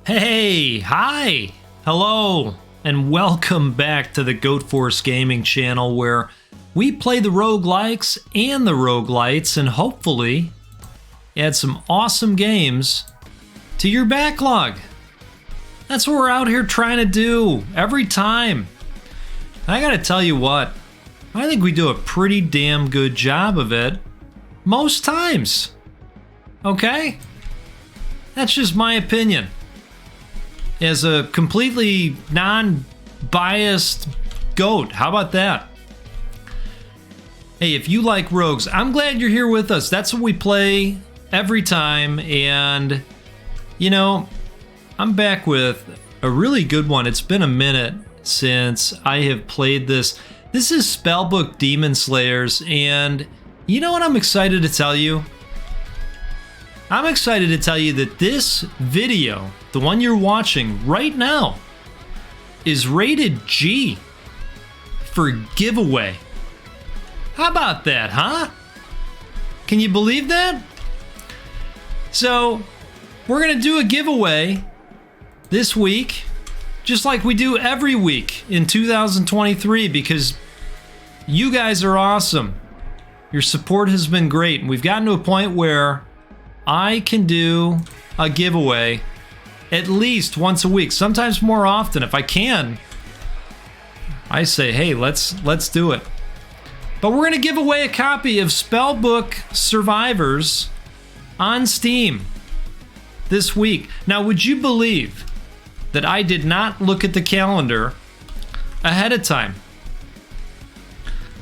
Hey, hi, hello, and welcome back to the Goat Force Gaming channel where we play the roguelikes and the roguelites and hopefully add some awesome games to your backlog. That's what we're out here trying to do every time. I gotta tell you what, I think we do a pretty damn good job of it most times. Okay? That's just my opinion. As a completely non-biased goat. How about that? Hey, if you like rogues, I'm glad you're here with us. That's what we play every time. And, you know, I'm back with a really good one. It's been a minute since I have played this. This is Spellbook Demonslayers. And you know what I'm excited to tell you? I'm excited to tell you that this video, the one you're watching right now, is rated G for giveaway. How about that, huh? Can you believe that? So, we're gonna do a giveaway this week, just like we do every week in 2023, because you guys are awesome. Your support has been great, and we've gotten to a point where I can do a giveaway at least once a week, sometimes more often. If I can, I say, hey, let's do it. But we're going to give away a copy of Spellbook Survivors on Steam this week. Now, would you believe that I did not look at the calendar ahead of time?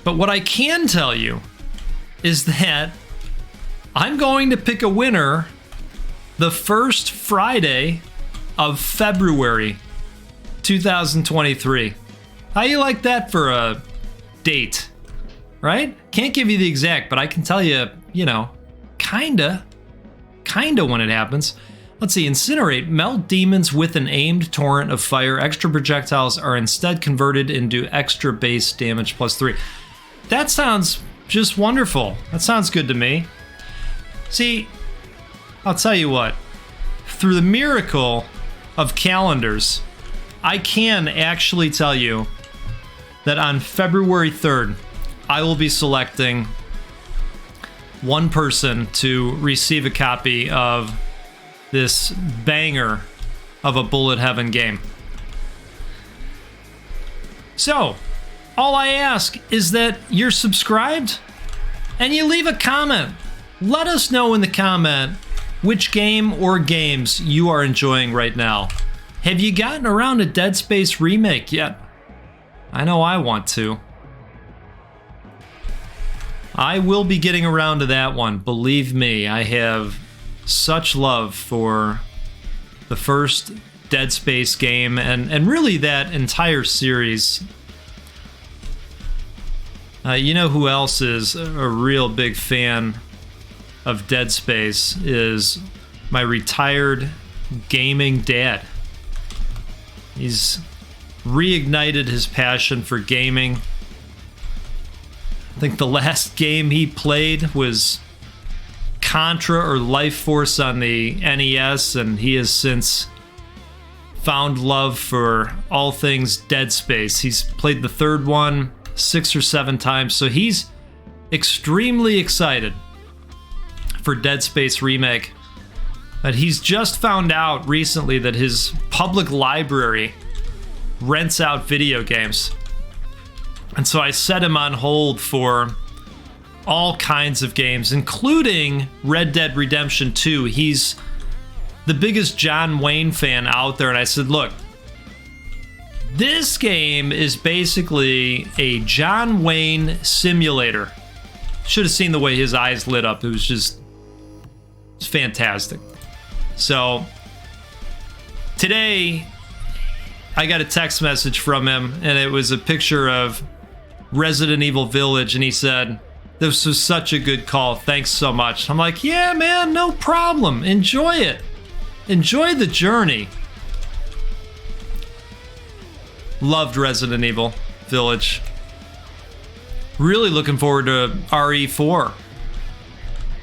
But what I can tell you is that I'm going to pick a winner the first Friday of February 2023. How you like that for a date, right? Can't give you the exact, but I can tell you, you know, kinda when it happens. Let's see, incinerate, melt demons with an aimed torrent of fire. Extra projectiles are instead converted into extra base damage +3. That sounds just wonderful. That sounds good to me. See, I'll tell you what, through the miracle of calendars, I can actually tell you that on February 3rd, I will be selecting one person to receive a copy of this banger of a Bullet Heaven game. So, all I ask is that you're subscribed and you leave a comment. Let us know in the comment which game or games you are enjoying right now. Have you gotten around to Dead Space Remake yet? I know I want to. I will be getting around to that one. Believe me, I have such love for the first Dead Space game and really that entire series. You know who else is a real big fan of Dead Space is my retired gaming dad. He's reignited his passion for gaming. I think the last game he played was Contra or Life Force on the NES, and he has since found love for all things Dead Space. He's played the third one 6 or 7 times, so he's extremely excited for Dead Space Remake. But he's just found out recently that his public library rents out video games. And so I set him on hold for all kinds of games, including Red Dead Redemption 2. He's the biggest John Wayne fan out there, and I said, look, this game is basically a John Wayne simulator. Should have seen the way his eyes lit up. It was just fantastic. So today I got a text message from him, and it was a picture of Resident Evil Village, and he said, this was such a good call, thanks so much. I'm like, yeah man, no problem, enjoy it, enjoy the journey. Loved Resident Evil Village. Really looking forward to RE4.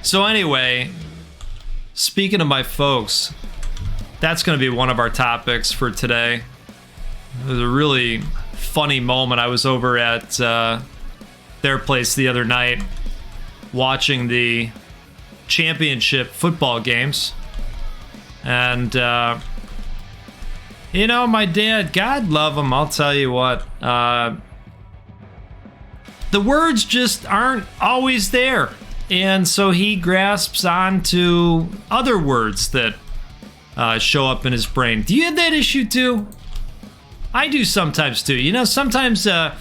So anyway, speaking of my folks, that's going to be one of our topics for today. It was a really funny moment. I was over at their place the other night watching the championship football games. And, you know, my dad, God love him, I'll tell you what, the words just aren't always there. And so he grasps onto other words that show up in his brain. Do you have that issue too? I do sometimes too. You know, sometimes you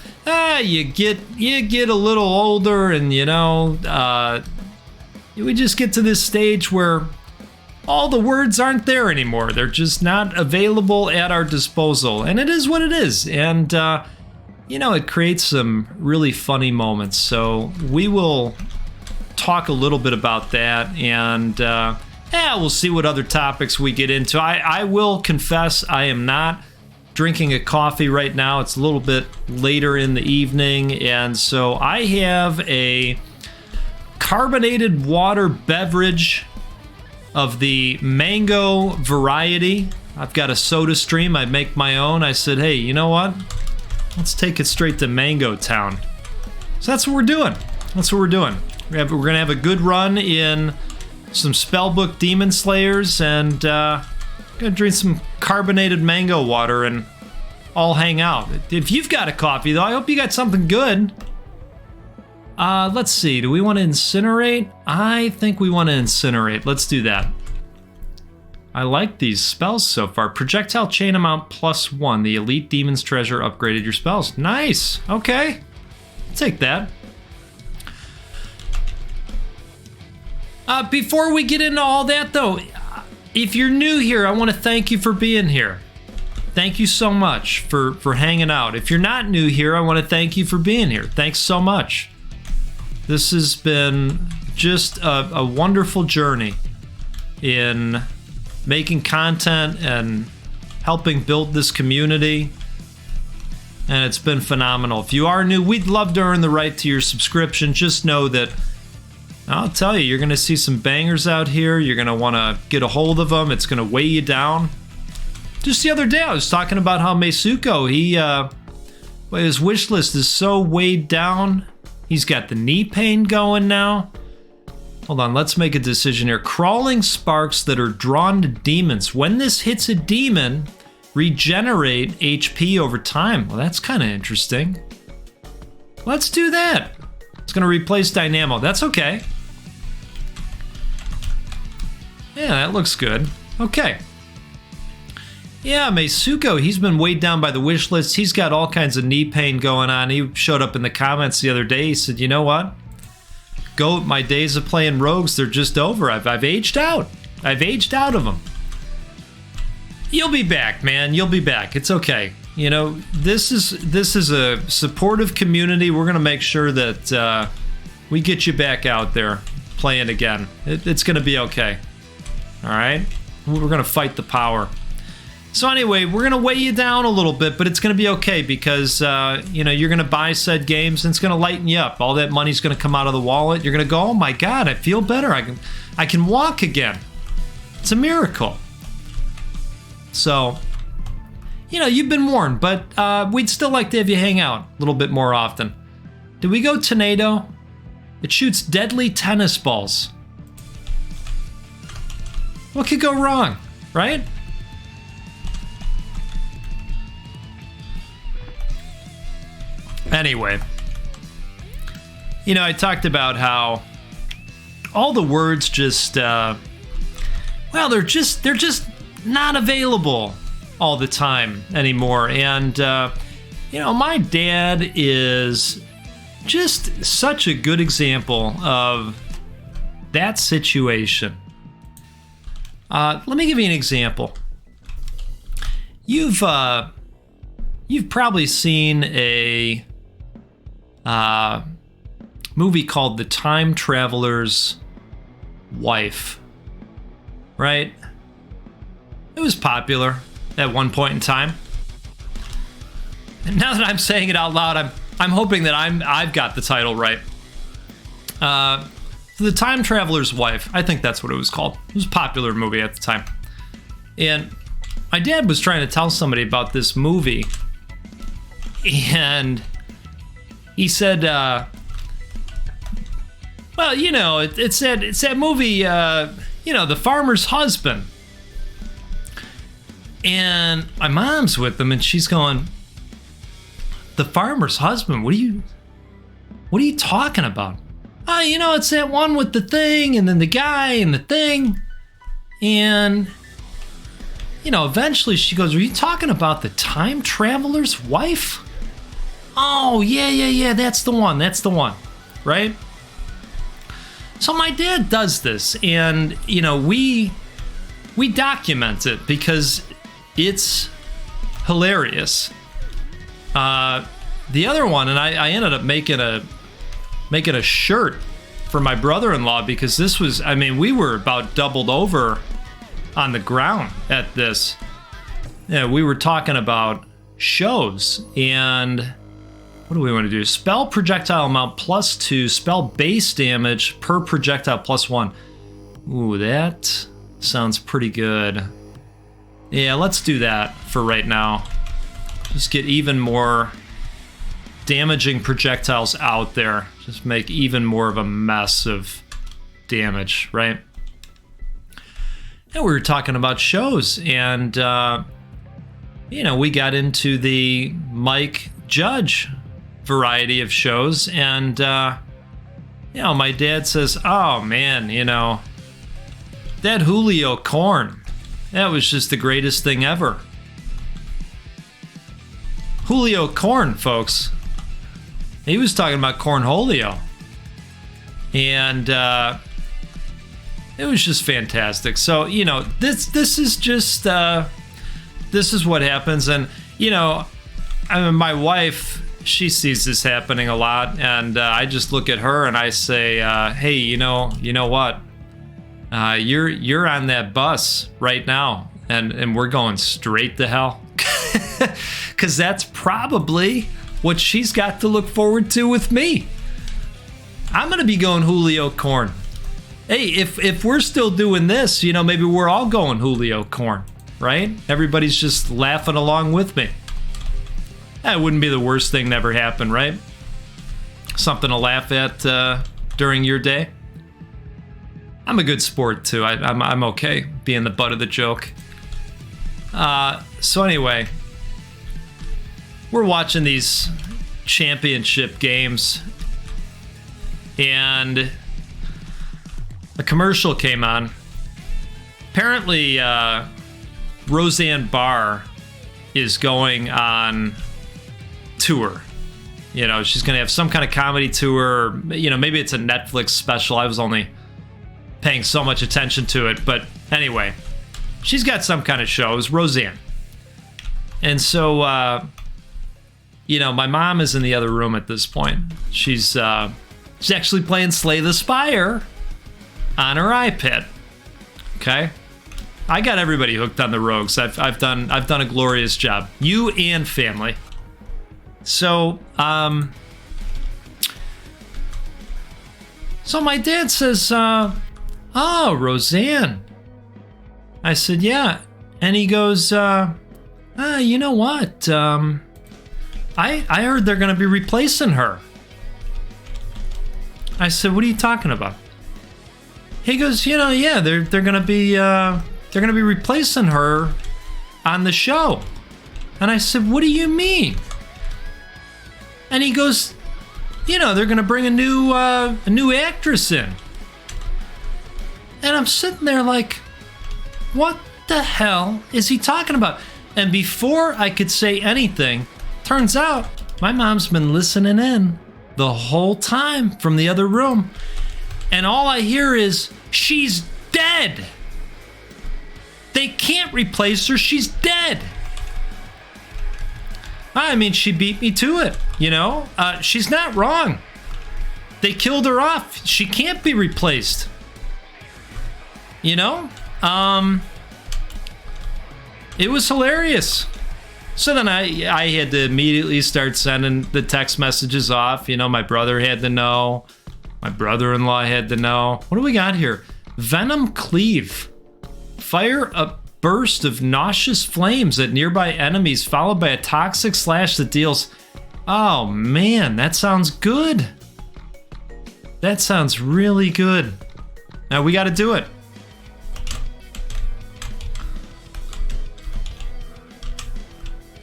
get a little older, and you know, we just get to this stage where all the words aren't there anymore. They're just not available at our disposal, and it is what it is. And you know, it creates some really funny moments. So we will talk a little bit about that, and we'll see what other topics we get into. I will confess I am not drinking a coffee right now. It's a little bit later in the evening, and so I have a carbonated water beverage of the mango variety. I've got a Soda Stream. I make my own. I said, hey, you know what? Let's take it straight to Mango Town. So that's what we're doing. That's what we're doing. We're going to have a good run in some Spellbook Demonslayers, and going to drink some carbonated mango water and all hang out. If you've got a coffee, though, I hope you got something good. Let's see. Do we want to incinerate? I think we want to incinerate. Let's do that. I like these spells so far. Projectile chain amount +1. The Elite Demon's Treasure upgraded your spells. Nice. Okay. I'll take that. Before we get into all that, though, if you're new here, I want to thank you for being here. Thank you so much for hanging out. If you're not new here, I want to thank you for being here. Thanks so much. This has been just a wonderful journey in making content and helping build this community, and it's been phenomenal. If you are new, we'd love to earn the right to your subscription. Just know that I'll tell you, you're going to see some bangers out here. You're going to want to get a hold of them. It's going to weigh you down. Just the other day, I was talking about how Meisuko, his wish list is so weighed down. He's got the knee pain going now. Hold on, let's make a decision here. Crawling sparks that are drawn to demons. When this hits a demon, regenerate HP over time. Well, that's kind of interesting. Let's do that. It's going to replace Dynamo. That's okay. Yeah, that looks good. Okay. Yeah, Meisuko, he's been weighed down by the wish list. He's got all kinds of knee pain going on. He showed up in the comments the other day. He said, you know what? My days of playing rogues, they're just over. I've aged out. I've aged out of them. You'll be back, man. You'll be back. It's okay. You know, this is a supportive community. We're going to make sure that we get you back out there playing again. It's going to be okay. All right? We're going to fight the power. So anyway, we're going to weigh you down a little bit, but it's going to be okay because, you know, you're going to buy said games and it's going to lighten you up. All that money's going to come out of the wallet. You're going to go, oh my God, I feel better. I can walk again. It's a miracle. So, you know, you've been warned, but we'd still like to have you hang out a little bit more often. Did we go Tornado? It shoots deadly tennis balls. What could go wrong, right? Anyway, you know, I talked about how all the words just, well, they're just not available all the time anymore. And, you know, my dad is just such a good example of that situation. Let me give you an example. You've probably seen a movie called The Time Traveler's Wife, right? It was popular at one point in time. And now that I'm saying it out loud, I'm hoping that I've got the title right. The Time Traveler's Wife, I think that's what it was called. It was a popular movie at the time. And my dad was trying to tell somebody about this movie, and he said, well, you know, it's that movie, you know, The Farmer's Husband. And my mom's with them, and she's going, The Farmer's Husband? What are you talking about? Oh, you know, it's that one with the thing, and then the guy and the thing. And, you know, eventually she goes, are you talking about the time traveler's wife? Oh, yeah, that's the one, right? So my dad does this, and, you know, we document it because it's hilarious. The other one, and I ended up making a shirt for my brother-in-law because this was, I mean, we were about doubled over on the ground at this. Yeah, we were talking about shows, and what do we want to do? Spell projectile amount +2, spell base damage per projectile +1. Ooh, that sounds pretty good. Yeah, let's do that for right now. Just get even more damaging projectiles out there. Just make even more of a mess of damage, right? And we were talking about shows, and, you know, we got into the Mike Judge variety of shows, and, you know, my dad says, oh, man, you know, that Julio Corn, that was just the greatest thing ever. Julio Corn, folks. He was talking about Cornholio. And it was just fantastic. So, you know, this is just this is what happens. And, you know, I mean, my wife, she sees this happening a lot, and I just look at her and I say, hey, you know what? You're on that bus right now, and we're going straight to hell. Because that's probably what she's got to look forward to with me. I'm going to be going Julio Corn. Hey, if we're still doing this, you know, maybe we're all going Julio Corn, right? Everybody's just laughing along with me. That wouldn't be the worst thing that ever happened, right? Something to laugh at during your day. I'm a good sport, too. I'm okay being the butt of the joke. So anyway, we're watching these championship games, and a commercial came on. Apparently, Roseanne Barr is going on tour. You know, she's going to have some kind of comedy tour. You know, maybe it's a Netflix special. I was only paying so much attention to it. But anyway, she's got some kind of show. It was Roseanne. And so, you know, my mom is in the other room at this point. She's actually playing Slay the Spire on her iPad. Okay, I got everybody hooked on the rogues. I've done a glorious job. You and family. So so my dad says, "Oh, Roseanne." I said, "Yeah," and he goes, "You know what? I heard they're going to be replacing her." I said, "What are you talking about?" He goes, "You know, yeah, they're going to be replacing her on the show." And I said, "What do you mean?" And he goes, "You know, they're going to bring a new actress in." And I'm sitting there like, what the hell is he talking about? And before I could say anything, turns out my mom's been listening in the whole time from the other room. And all I hear is, she's dead. They can't replace her. She's dead. I mean, she beat me to it, you know? She's not wrong. They killed her off. She can't be replaced. You know? It was hilarious. So then I had to immediately start sending the text messages off. You know, my brother had to know. My brother-in-law had to know. What do we got here? Venom Cleave. Fire burst of nauseous flames at nearby enemies, followed by a toxic slash that deals... Oh man, that sounds good. That sounds really good. Now we gotta do it.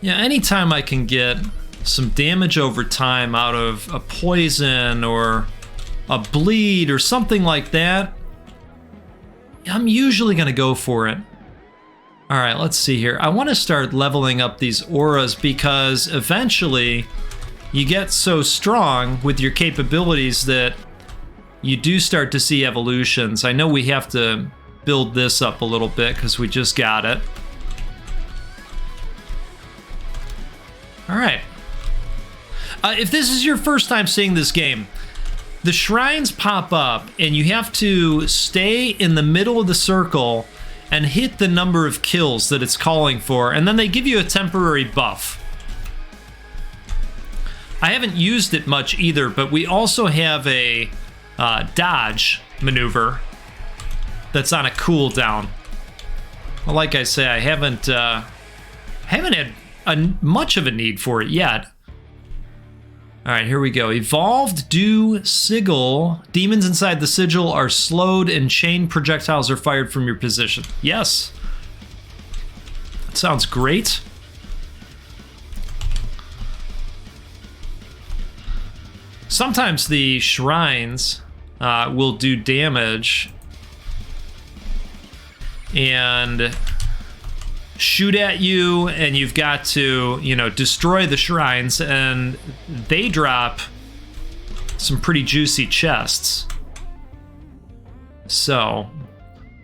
Yeah, anytime I can get some damage over time out of a poison or a bleed or something like that, I'm usually gonna go for it. All right, let's see here. I want to start leveling up these auras because eventually you get so strong with your capabilities that you do start to see evolutions. I know we have to build this up a little bit because we just got it. All right. If this is your first time seeing this game, the shrines pop up and you have to stay in the middle of the circle and hit the number of kills that it's calling for, and then they give you a temporary buff. I haven't used it much either, but we also have a dodge maneuver that's on a cooldown. Well, like I say, I haven't had much of a need for it yet. All right, here we go. Evolved do sigil. Demons inside the sigil are slowed and chain projectiles are fired from your position. Yes. That sounds great. Sometimes the shrines will do damage and shoot at you, and you've got to, destroy the shrines, and they drop some pretty juicy chests. So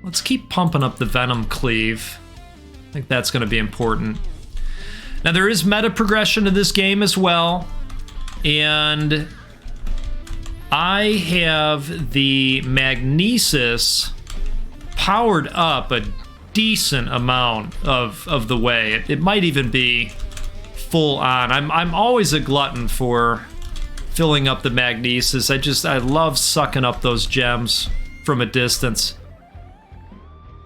let's keep pumping up the Venom Cleave. I think that's going to be important. Now there is meta progression to this game as well, and I have the Magnesis powered up a decent amount of the way. It might even be full on. I'm always a glutton for filling up the Magnesis. I love sucking up those gems from a distance.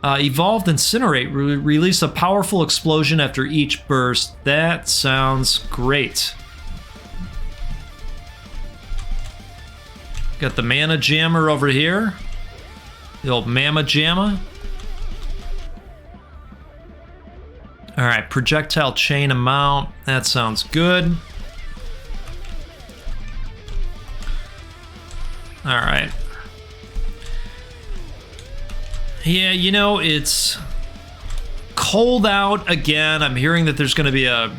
Evolved Incinerate. Release a powerful explosion after each burst. That sounds great. Got the Mana Jammer over here. The old Mama Jamma. All right, projectile chain amount. That sounds good. All right. Yeah, it's cold out again. I'm hearing that there's going to be a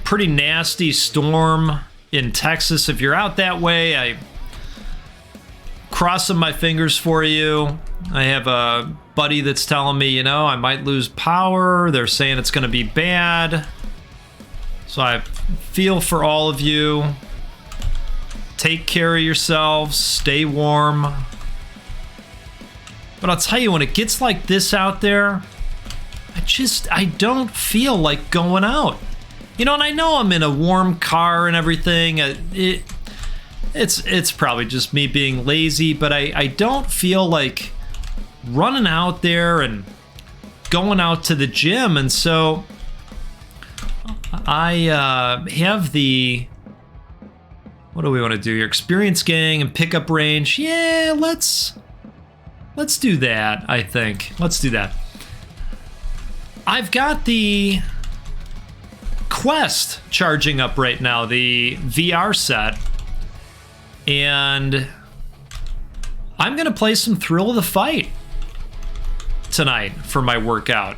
pretty nasty storm in Texas. If you're out that way, I crossing my fingers for you. I have a buddy that's telling me, I might lose power. They're saying it's going to be bad. So I feel for all of you. Take care of yourselves. Stay warm. But I'll tell you, when it gets like this out there, I don't feel like going out. And I know I'm in a warm car and everything. It's probably just me being lazy, but I don't feel like running out there and going out to the gym. And so I have the, what do we want to do here? Experience gang and pickup range. Yeah, let's do that, I think. Let's do that. I've got the Quest charging up right now, the VR set. And I'm going to play some Thrill of the Fight tonight for my workout.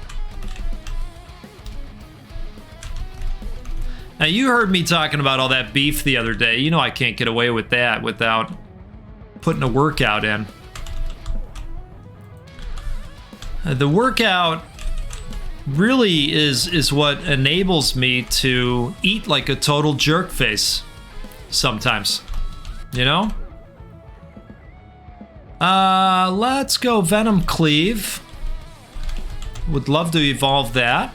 Now, you heard me talking about all that beef the other day. I can't get away with that without putting a workout in. The workout really is what enables me to eat like a total jerk face sometimes. Let's go Venom Cleave. Would love to evolve that.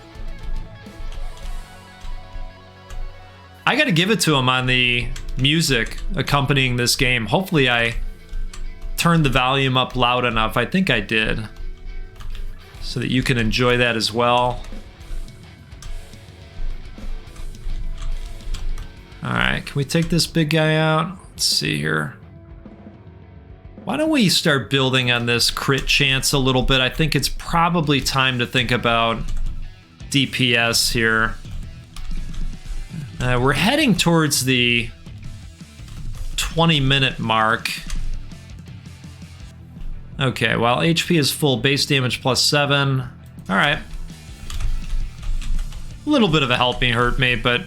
I gotta give it to him on the music accompanying this game. Hopefully I turned the volume up loud enough. I think I did. so that you can enjoy that as well. All right, can we take this big guy out? Let's see here. Why don't we start building on this crit chance a little bit? I think it's probably time to think about DPS here. We're heading towards the 20-minute mark. Okay, well, HP is full, base damage +7. All right. A little bit of a helping hurt me, but,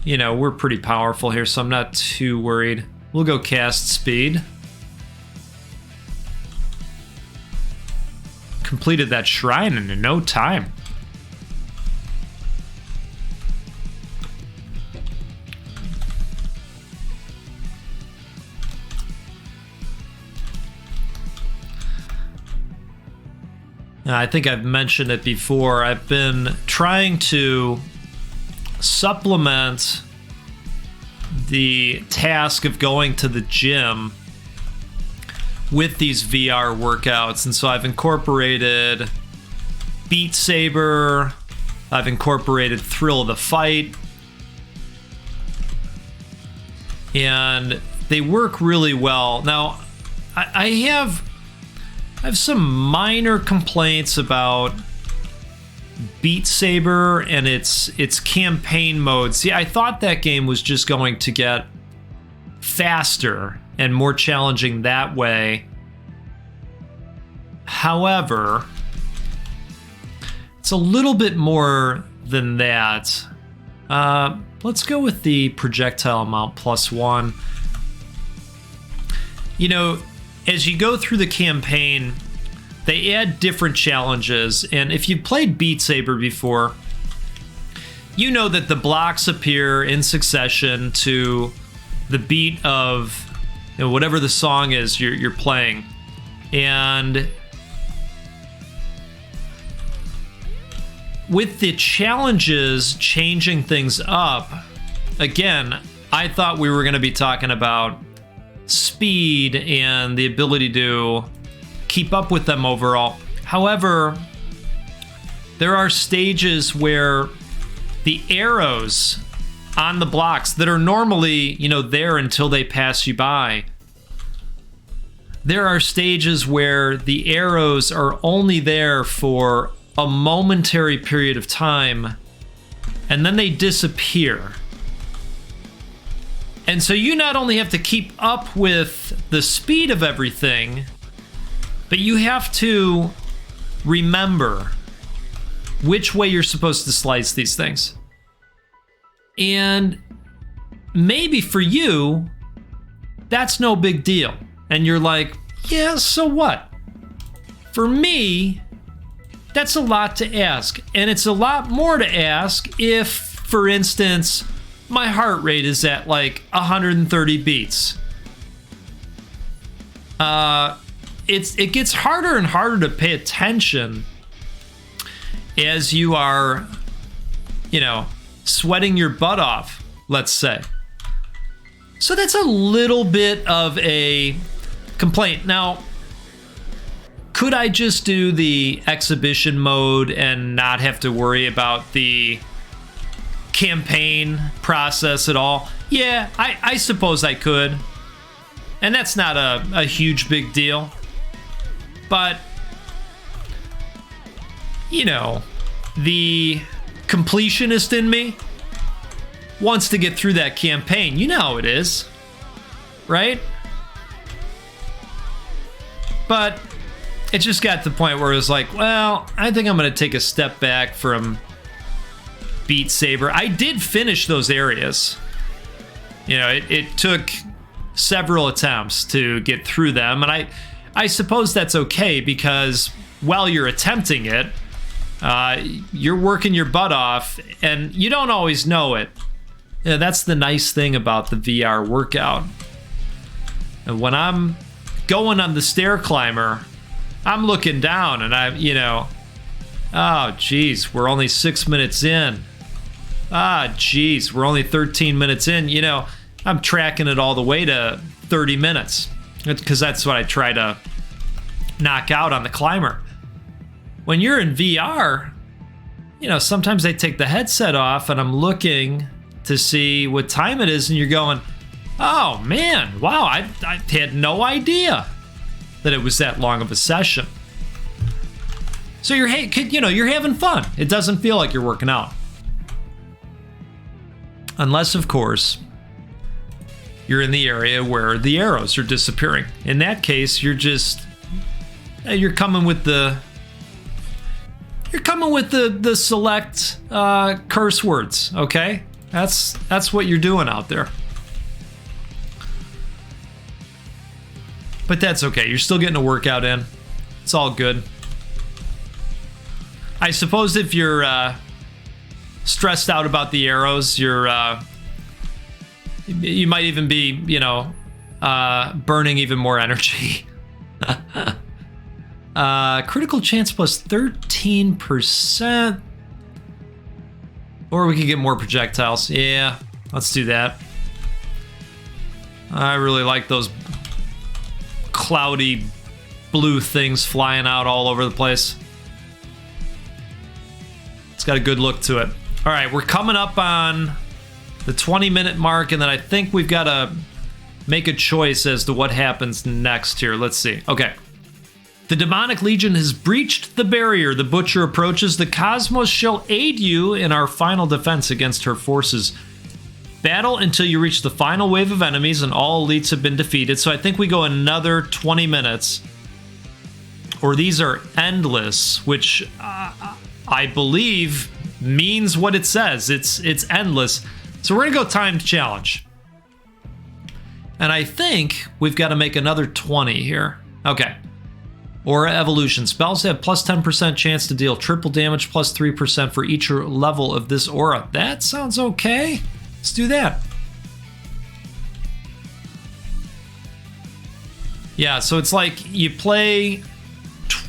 you know, we're pretty powerful here, so I'm not too worried. We'll go cast speed. Completed that shrine in no time. I think I've mentioned it before. I've been trying to supplement the task of going to the gym with these VR workouts, and so I've incorporated Beat Saber, I've incorporated Thrill of the Fight, and they work really well. Now, I have some minor complaints about Beat Saber and its campaign mode. See, I thought that game was just going to get faster and more challenging that way. However, it's a little bit more than that. Let's go with the projectile amount +1. You know, as you go through the campaign, they add different challenges, and if you've played Beat Saber before, you know that the blocks appear in succession to the beat of, you know, whatever the song is you're playing. And with the challenges changing things up, again, I thought we were going to be talking about speed and the ability to keep up with them overall. However, there are stages where the arrows on the blocks that are normally, you know, there until they pass you by, there are stages where the arrows are only there for a momentary period of time and then they disappear. And so you not only have to keep up with the speed of everything, but you have to remember which way you're supposed to slice these things. And maybe for you, that's no big deal. And you're like, yeah, so what? For me, that's a lot to ask. And it's a lot more to ask if, for instance, my heart rate is at like 130 beats. It gets harder and harder to pay attention as you are, you know, sweating your butt off, let's say. So that's a little bit of a complaint. Now, could I just do the exhibition mode and not have to worry about the campaign process at all? Yeah, I suppose I could. And that's not a huge big deal. But, you know, the completionist in me wants to get through that campaign. You know how it is, right? But it just got to the point where it was like, well, I think I'm going to take a step back from Beat Saber. I did finish those areas. You know, it took several attempts to get through them, and I suppose that's okay, because while you're attempting it, you're working your butt off, and you don't always know it. You know, that's the nice thing about the VR workout. And when I'm going on the stair climber, I'm looking down and you know, oh, geez, we're only 6 minutes in. Ah, geez, we're only 13 minutes in. You know, I'm tracking it all the way to 30 minutes because that's what I try to knock out on the climber. when you're in VR, you know, sometimes they take the headset off and I'm looking to see what time it is and you're going, oh man, wow, I had no idea that it was that long of a session. So you're having fun. It doesn't feel like you're working out. Unless, of course, you're in the area where the arrows are disappearing. In that case, you're coming with the select curse words, okay? That's what you're doing out there. But that's okay. You're still getting a workout in. It's all good. I suppose if you're stressed out about the arrows, you might even be, burning even more energy. Critical chance plus 13%. Or we could get more projectiles. Yeah, let's do that. I really like those cloudy blue things flying out all over the place. It's got a good look to it. All right, we're coming up on the 20-minute mark, and then I think we've got to make a choice as to what happens next here. Let's see. Okay. The demonic legion has breached the barrier. The butcher approaches. The cosmos shall aid you in our final defense against her forces. Battle until you reach the final wave of enemies and all elites have been defeated. So I think we go another 20 minutes. Or these are endless, which I believe means what it says. It's endless. So we're going to go timed challenge. And I think we've got to make another 20 here. Okay. Aura evolution. Spells have plus 10% chance to deal triple damage, plus 3% for each level of this aura. That sounds okay. Let's do that. Yeah, so it's like you play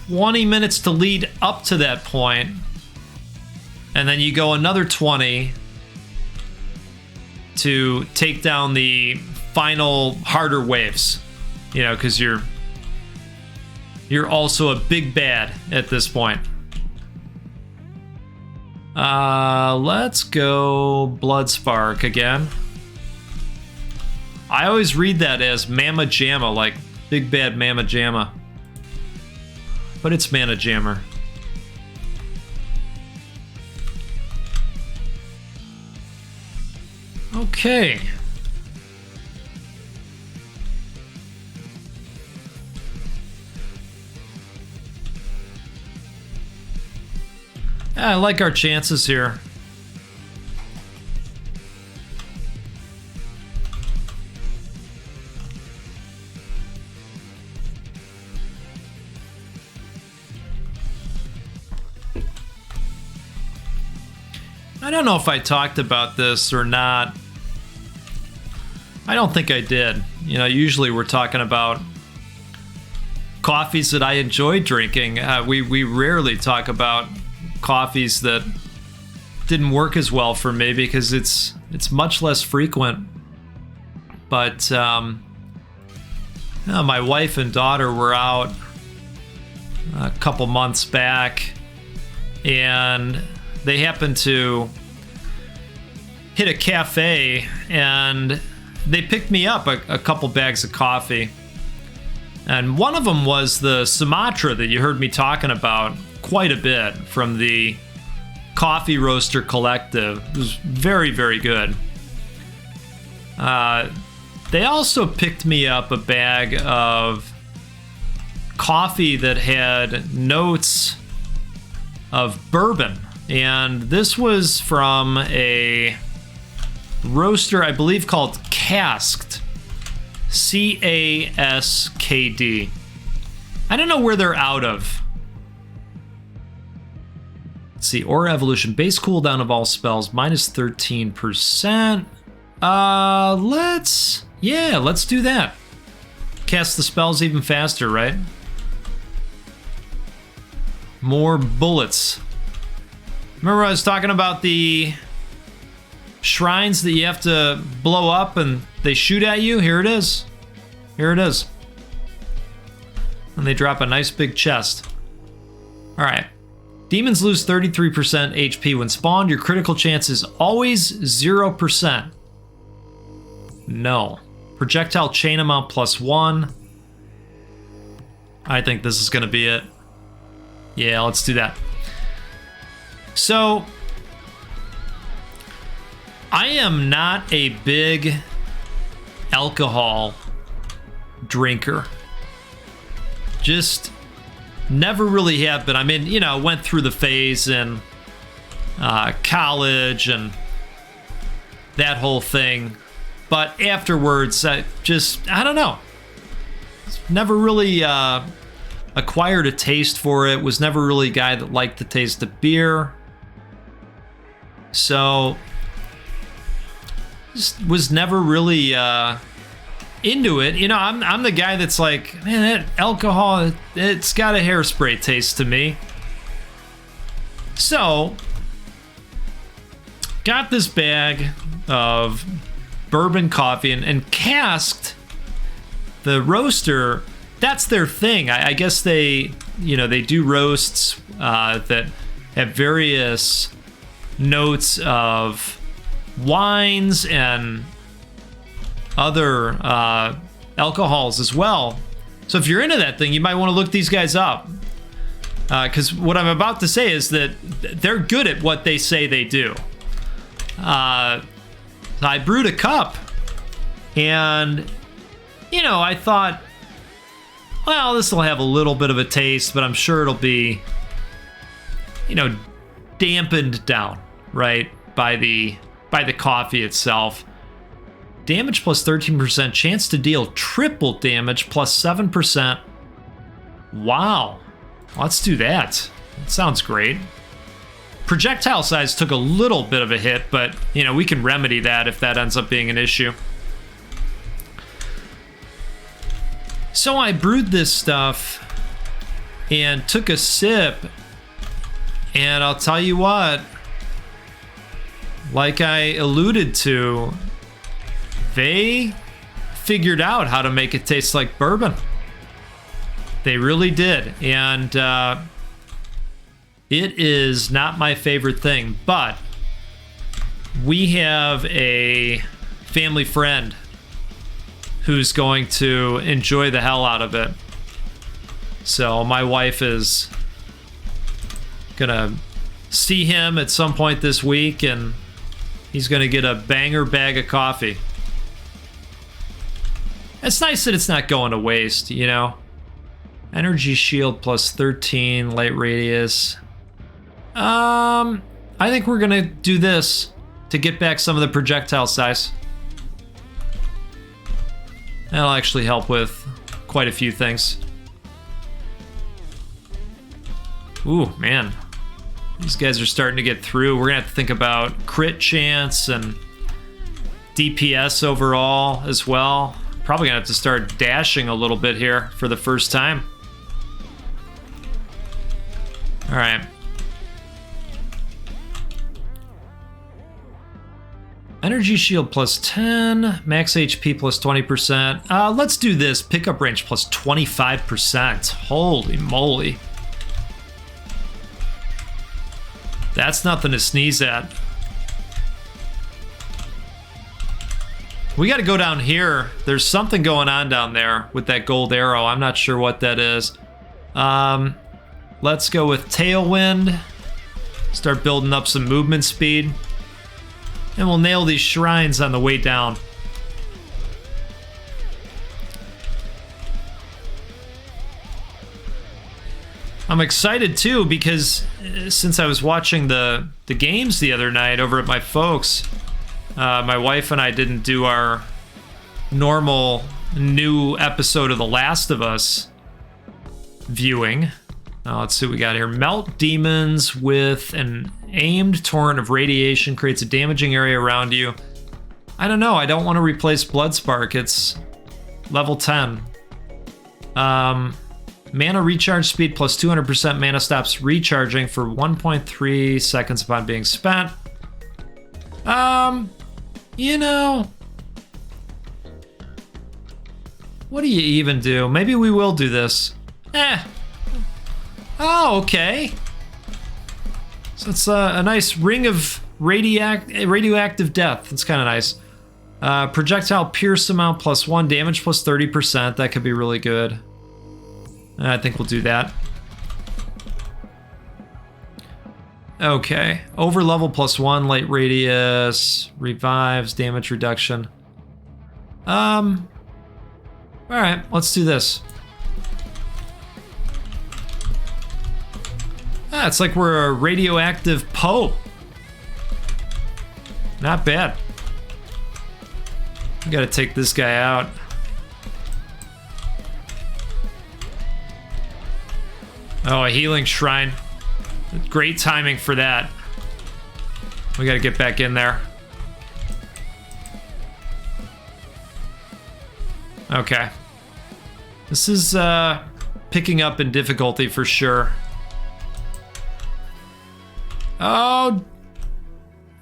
20 minutes to lead up to that point, and then you go another 20 to take down the final harder waves. You know, because you're also a big bad at this point. Let's go Bloodspark again. I always read that as Mama Jamma, like Big Bad Mama Jamma. But it's Mana Jammer. Okay. I like our chances here. I don't know if I talked about this or not. I don't think I did. You know, usually we're talking about coffees that I enjoy drinking. We rarely talk about coffees that didn't work as well for me because it's much less frequent. But my wife and daughter were out a couple months back, and they happened to hit a cafe, and they picked me up a couple bags of coffee. And one of them was the Sumatra that you heard me talking about quite a bit from the Coffee Roaster Collective. It was very, very good. They also picked me up a bag of coffee that had notes of bourbon. And this was from a roaster, I believe, called Casked. C-A-S-K-D. I don't know where they're out of. Let's see, Aura Evolution. Base cooldown of all spells, minus 13%. Let's do that. Cast the spells even faster, right? More bullets. Remember I was talking about the shrines that you have to blow up and they shoot at you? Here it is. Here it is. And they drop a nice big chest. All right. Demons lose 33% HP when spawned. Your critical chance is always 0%. No. Projectile chain amount +1. I think this is going to be it. Yeah, let's do that. So, I am not a big alcohol drinker. Just never really have been. I mean, you know, went through the phase in college and that whole thing. But afterwards, I don't know. Never really acquired a taste for it. Was never really a guy that liked the taste of beer. So, just was never really into it. You know, I'm the guy that's like, man, that alcohol, it's got a hairspray taste to me. So, got this bag of bourbon coffee and casked. The roaster, that's their thing. I guess they, you know, they do roasts that have various notes of wines and other alcohols as well. So if you're into that thing, you might want to look these guys up. Because what I'm about to say is that they're good at what they say they do. I brewed a cup, and, you know, I thought, well, this will have a little bit of a taste, but I'm sure it'll be, you know, dampened down, right, by the coffee itself. Damage plus 13%, chance to deal triple damage plus 7%. Wow, let's do that. That sounds great. Projectile size took a little bit of a hit, but, you know, we can remedy that if that ends up being an issue. So I brewed this stuff and took a sip, and I'll tell you what, like I alluded to, they figured out how to make it taste like bourbon. They really did. And it is not my favorite thing, but we have a family friend who's going to enjoy the hell out of it. So my wife is gonna see him at some point this week, and he's gonna get a banger bag of coffee. It's nice that it's not going to waste, you know? Energy shield plus 13, light radius. I think we're gonna do this to get back some of the projectile size. That'll actually help with quite a few things. Ooh, man. These guys are starting to get through. We're gonna have to think about crit chance and DPS overall as well. Probably gonna have to start dashing a little bit here for the first time. All right. Energy shield plus 10, max HP plus 20%. Let's do this. Pickup range plus 25%. Holy moly. That's nothing to sneeze at. We got to go down here. There's something going on down there with that gold arrow. I'm not sure what that is. Let's go with Tailwind. Start building up some movement speed. And we'll nail these shrines on the way down. I'm excited too because since I was watching the games the other night over at my folks', my wife and I didn't do our normal new episode of The Last of Us viewing. Let's see what we got here. Melt demons with an aimed torrent of radiation creates a damaging area around you. I don't know. I don't want to replace Bloodspark. It's level 10. Mana recharge speed plus 200% mana stops recharging for 1.3 seconds upon being spent. You know, what do you even do? Maybe we will do this. Oh, okay. So it's a nice ring of radioactive death. That's kind of nice. Projectile pierce amount +1, damage plus 30%. That could be really good. I think we'll do that. Okay, over level +1, light radius, revives, damage reduction. All right, let's do this. Ah, it's like we're a radioactive Poe. Not bad. We gotta take this guy out. Oh, a healing shrine. Great timing for that. We gotta get back in there. Okay. This is picking up in difficulty for sure. Oh,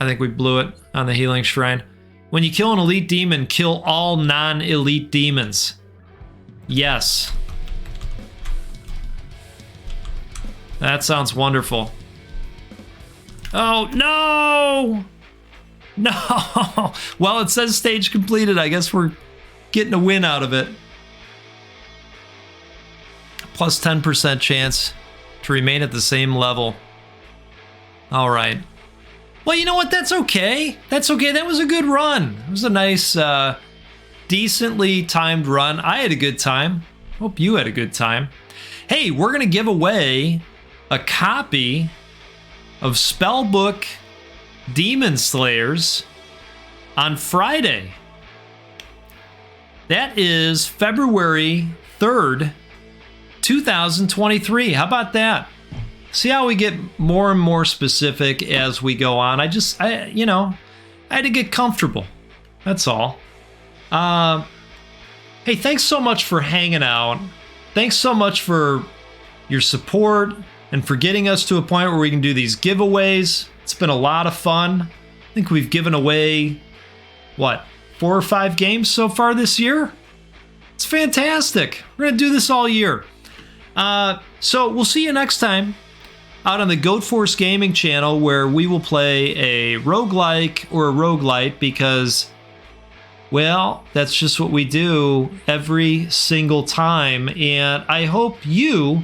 I think we blew it on the healing shrine. When you kill an elite demon, kill all non-elite demons. Yes. That sounds wonderful. Oh, no! No! Well, it says stage completed. I guess we're getting a win out of it. Plus 10% chance to remain at the same level. All right. Well, you know what? That's okay. That's okay. That was a good run. It was a nice, decently timed run. I had a good time. Hope you had a good time. Hey, we're going to give away a copy of Spellbook Demonslayers on Friday. That is February 3rd, 2023. How about that? See how we get more and more specific as we go on. I had to get comfortable. That's all. Hey, thanks so much for hanging out. Thanks so much for your support and for getting us to a point where we can do these giveaways. It's been a lot of fun. I think we've given away, what, 4 or 5 games so far this year? It's fantastic. We're going to do this all year. So we'll see you next time out on the Goat Force Gaming channel, where we will play a roguelike or a roguelite because, well, that's just what we do every single time. And I hope you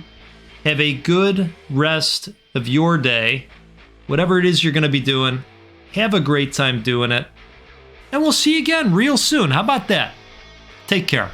have a good rest of your day. Whatever it is you're going to be doing, have a great time doing it. And we'll see you again real soon. How about that? Take care.